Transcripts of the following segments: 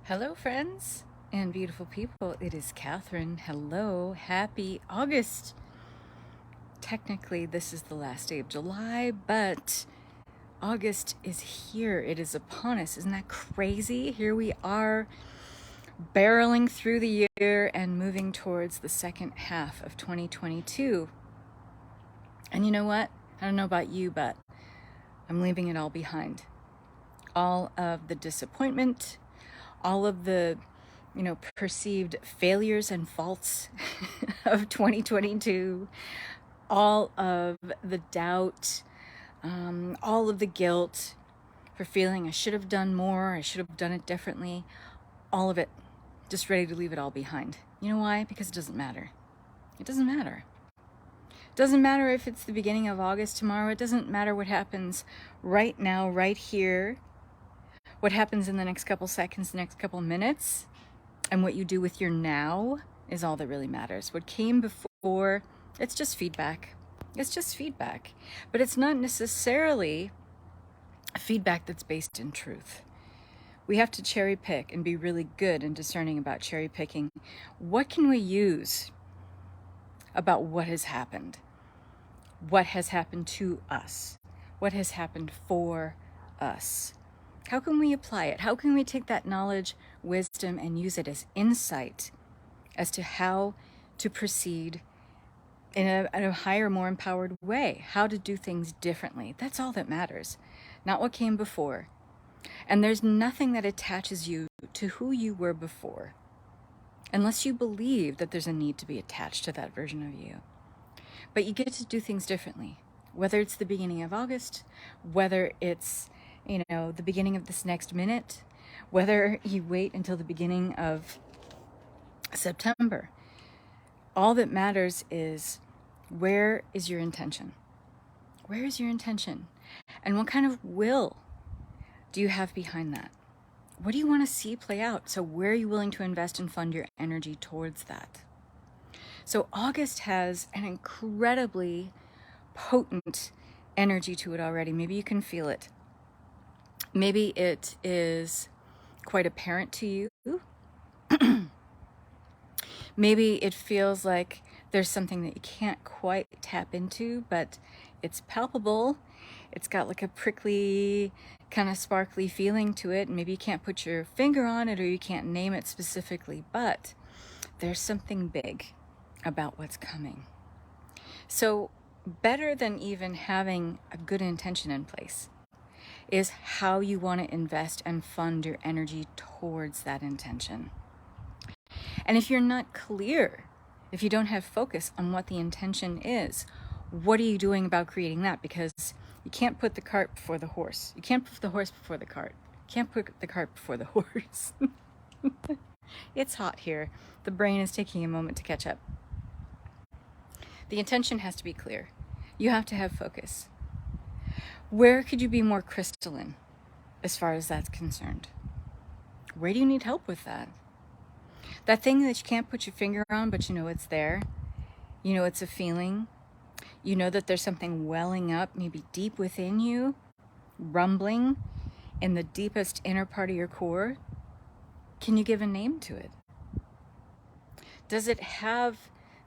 Hello, friends and beautiful people. It is Catherine. Hello. Happy August. Technically, this is the last day of July, but August is here. It is upon us. Isn't that crazy? Here we are, barreling through the year and moving towards the second half of 2022. And you know what? I don't know about you, but I'm leaving it all behind. All of the disappointment, all of the perceived failures and faults of 2022, all of the doubt, all of the guilt for feeling I should have done more, I should have done it differently, all of it, just ready to leave it all behind. You know why? Because it doesn't matter. It doesn't matter. It doesn't matter if it's the beginning of August tomorrow. It doesn't matter what happens right now, right here, what happens in the next couple seconds, the next couple minutes. And what you do with your now is all that really matters. What came before, it's just feedback. It's just feedback. But it's not necessarily feedback that's based in truth. We have to cherry pick and be really good and discerning about cherry picking. What can we use about what has happened? What has happened to us? What has happened for us? How can we apply it? How can we take that knowledge, wisdom, and use it as insight as to how to proceed in a higher, more empowered way? How to do things differently? That's all that matters, not what came before. And there's nothing that attaches you to who you were before, unless you believe that there's a need to be attached to that version of you. But you get to do things differently, whether it's the beginning of August, whether it's the beginning of this next minute, whether you wait until the beginning of September. All that matters is, where is your intention? Where is your intention? And what kind of will do you have behind that? What do you want to see play out? So where are you willing to invest and fund your energy towards that? So August has an incredibly potent energy to it already. Maybe you can feel it. Maybe it is quite apparent to you. Maybe it feels like there's something that you can't quite tap into, but it's palpable. It's got like a prickly, kind of sparkly feeling to it. Maybe you can't put your finger on it or you can't name it specifically, but there's something big about what's coming. So better than even having a good intention in place is how you want to invest and fund your energy towards that intention. And if you're not clear, if you don't have focus on what the intention is, what are you doing about creating that? Because you can't put the cart before the horse. You can't put the horse before the cart. You can't put the cart before the horse. It's hot here. The brain is taking a moment to catch up. The intention has to be clear. You have to have focus. Where could you be more crystalline as far as that's concerned? Where do you need help with that? That thing that you can't put your finger on, but you know it's there. You know it's a feeling. You know that there's something welling up, maybe deep within you, rumbling in the deepest inner part of your core. Can you give a name to it? Does it have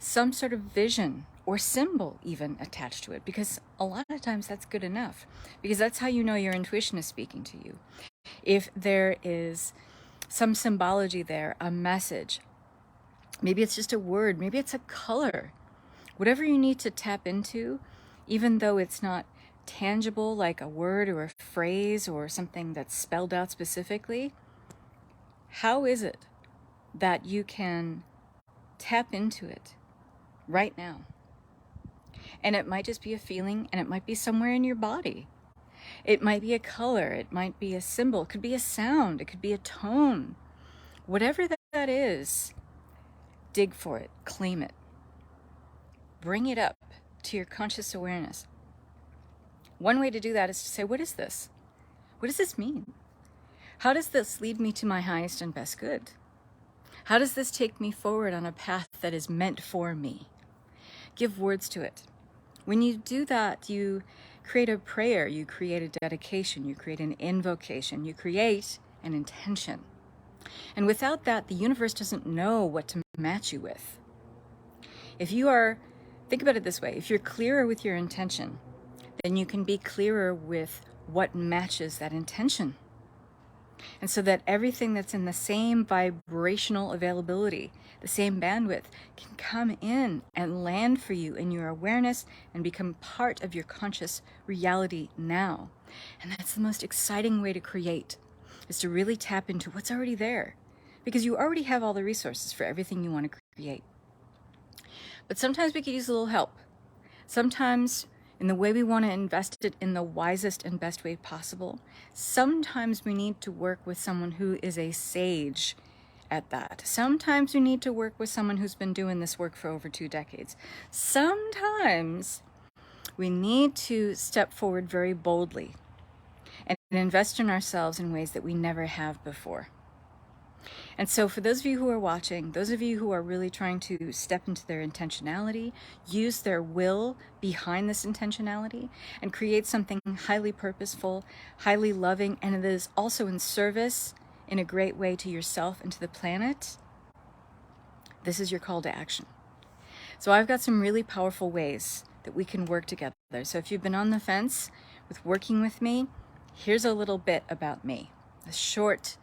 some sort of vision or symbol even attached to it? Because a lot of times that's good enough, because that's how you know your intuition is speaking to you. If there is some symbology there, a message, maybe it's just a word, maybe it's a color, whatever you need to tap into, even though it's not tangible like a word or a phrase or something that's spelled out specifically, how is it that you can tap into it right now? And it might just be a feeling, and it might be somewhere in your body. It might be a color, it might be a symbol, it could be a sound, it could be a tone. Whatever that is, dig for it, claim it. Bring it up to your conscious awareness. One way to do that is to say, what is this? What does this mean? How does this lead me to my highest and best good? How does this take me forward on a path that is meant for me? Give words to it. When you do that, you create a prayer, you create a dedication, you create an invocation, you create an intention. And without that, the universe doesn't know what to match you with. If you are, think about it this way, if you're clearer with your intention, then you can be clearer with what matches that intention. And so that everything that's in the same vibrational availability, the same bandwidth, can come in and land for you in your awareness and become part of your conscious reality now. And that's the most exciting way to create, is to really tap into what's already there. Because you already have all the resources for everything you want to create. But sometimes we could use a little help. Sometimes in the way we want to invest it in the wisest and best way possible. Sometimes we need to work with someone who is a sage at that. Sometimes we need to work with someone who's been doing this work for over 2 decades. Sometimes we need to step forward very boldly and invest in ourselves in ways that we never have before. And so for those of you who are watching, those of you who are really trying to step into their intentionality, use their will behind this intentionality, and create something highly purposeful, highly loving, and it is also in service in a great way to yourself and to the planet, this is your call to action. So I've got some really powerful ways that we can work together. So if you've been on the fence with working with me, here's a little bit about me, a short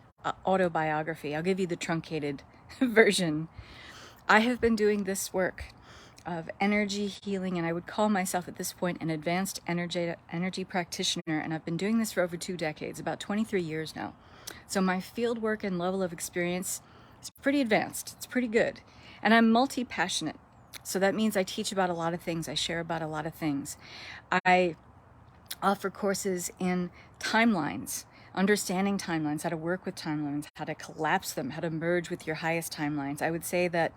autobiography. I'll give you the truncated version. I have been doing this work of energy healing, and I would call myself at this point an advanced energy practitioner, and I've been doing this for over 2 decades, about 23 years now. So my field work and level of experience is pretty advanced. It's pretty good. And I'm multi-passionate. So that means I teach about a lot of things. I share about a lot of things. I offer courses in timelines, understanding timelines, how to work with timelines, how to collapse them, how to merge with your highest timelines. I would say that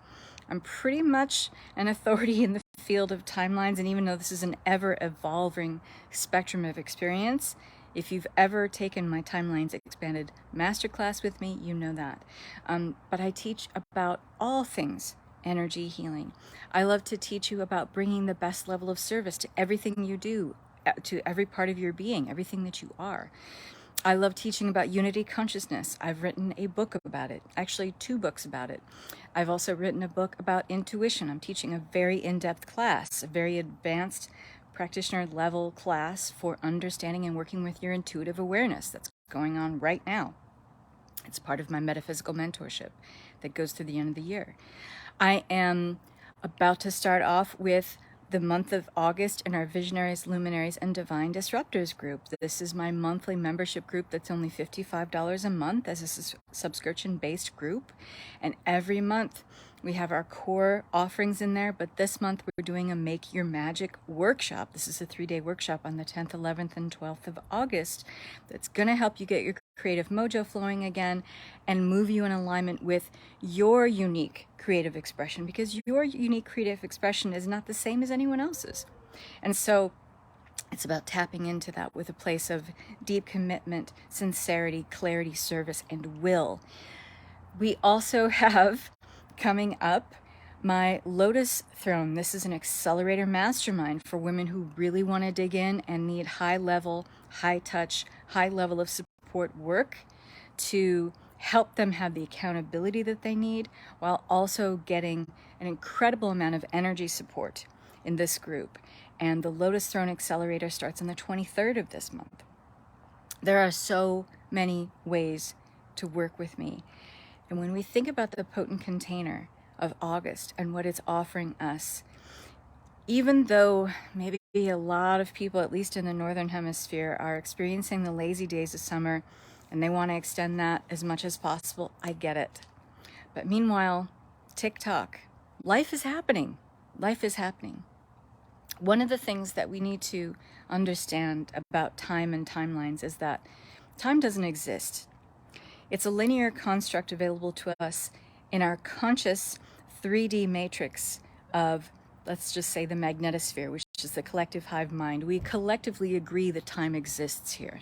I'm pretty much an authority in the field of timelines, and even though this is an ever-evolving spectrum of experience, if you've ever taken my Timelines Expanded Masterclass with me, you know that. But I teach about all things energy healing. I love to teach you about bringing the best level of service to everything you do, to every part of your being, everything that you are. I love teaching about unity consciousness. I've written a book about it, actually 2 books about it. I've also written a book about intuition. I'm teaching a very in-depth class, a very advanced practitioner level class for understanding and working with your intuitive awareness that's going on right now. It's part of my metaphysical mentorship that goes through the end of the year. I am about to start off with the month of August in our Visionaries, Luminaries, and Divine Disruptors group. This is my monthly membership group that's only $55 a month as a subscription-based group. And every month we have our core offerings in there, but this month we're doing a Make Your Magic workshop. This is a 3-day workshop on the 10th, 11th, and 12th of August that's going to help you get your creative mojo flowing again and move you in alignment with your unique creative expression, because your unique creative expression is not the same as anyone else's. And so it's about tapping into that with a place of deep commitment, sincerity, clarity, service, and will. We also have coming up my Lotus Throne. This is an accelerator mastermind for women who really want to dig in and need high level, high touch, high level of support work to help them have the accountability that they need, while also getting an incredible amount of energy support in this group. And the Lotus Throne Accelerator starts on the 23rd of this month. There are so many ways to work with me. And when we think about the potent container of August and what it's offering us, even though maybe a lot of people, at least in the Northern Hemisphere, are experiencing the lazy days of summer and they want to extend that as much as possible, I get it. But meanwhile, tick-tock, life is happening. Life is happening. One of the things that we need to understand about time and timelines is that time doesn't exist. It's a linear construct available to us in our conscious 3D matrix of, let's just say, the magnetosphere, which is the collective hive mind. We collectively agree that time exists here.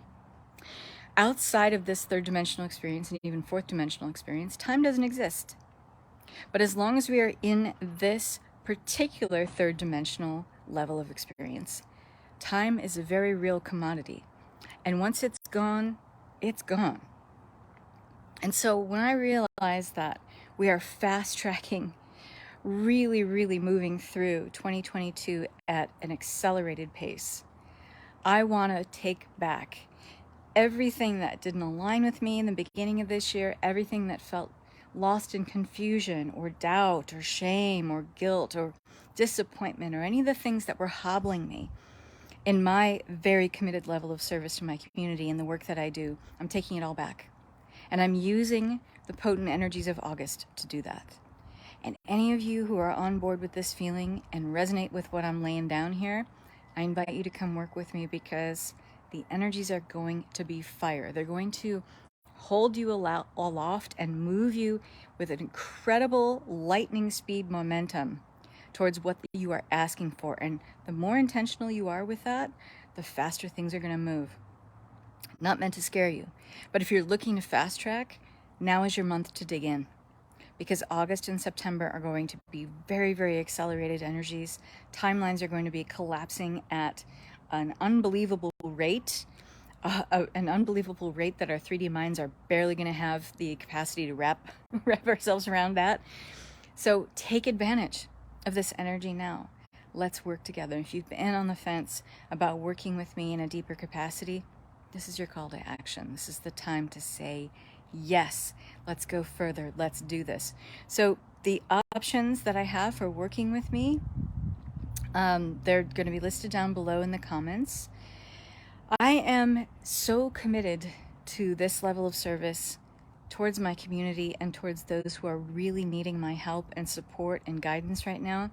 Outside of this 3rd dimensional experience and even 4th dimensional experience, time doesn't exist. But as long as we are in this particular 3rd dimensional level of experience, time is a very real commodity. And once it's gone, it's gone. And so when I realized that we are fast tracking, really, really moving through 2022 at an accelerated pace, I want to take back everything that didn't align with me in the beginning of this year, everything that felt lost in confusion or doubt or shame or guilt or disappointment or any of the things that were hobbling me in my very committed level of service to my community and the work that I do. I'm taking it all back. And I'm using the potent energies of August to do that. And any of you who are on board with this feeling and resonate with what I'm laying down here, I invite you to come work with me, because the energies are going to be fire. They're going to hold you aloft and move you with an incredible lightning speed momentum towards what you are asking for. And the more intentional you are with that, the faster things are going to move. Not meant to scare you, but if you're looking to fast track, now is your month to dig in, because August and September are going to be very, very accelerated energies. Timelines are going to be collapsing at an unbelievable rate, that our 3D minds are barely going to have the capacity to wrap ourselves around that. So take advantage of this energy now. Let's work together. If you've been on the fence about working with me in a deeper capacity, this is your call to action. This is the time to say yes. Let's go further. Let's do this. So the options that I have for working with me, they're going to be listed down below in the comments. I am so committed to this level of service towards my community and towards those who are really needing my help and support and guidance right now.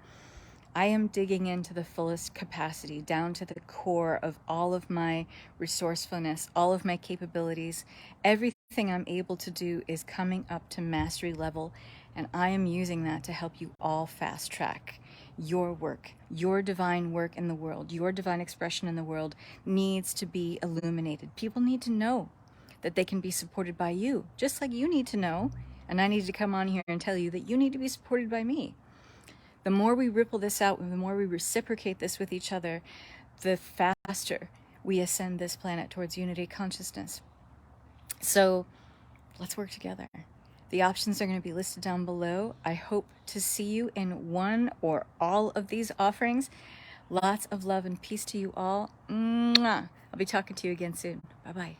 I am digging into the fullest capacity, down to the core of all of my resourcefulness, all of my capabilities. Everything I'm able to do is coming up to mastery level, and I am using that to help you all fast track your work. Your divine work in the world, your divine expression in the world needs to be illuminated. People need to know that they can be supported by you, just like you need to know, and I need to come on here and tell you that you need to be supported by me. The more we ripple this out, and the more we reciprocate this with each other, the faster we ascend this planet towards unity consciousness. So let's work together. The options are going to be listed down below. I hope to see you in one or all of these offerings. Lots of love and peace to you all. Mwah. I'll be talking to you again soon. Bye-bye.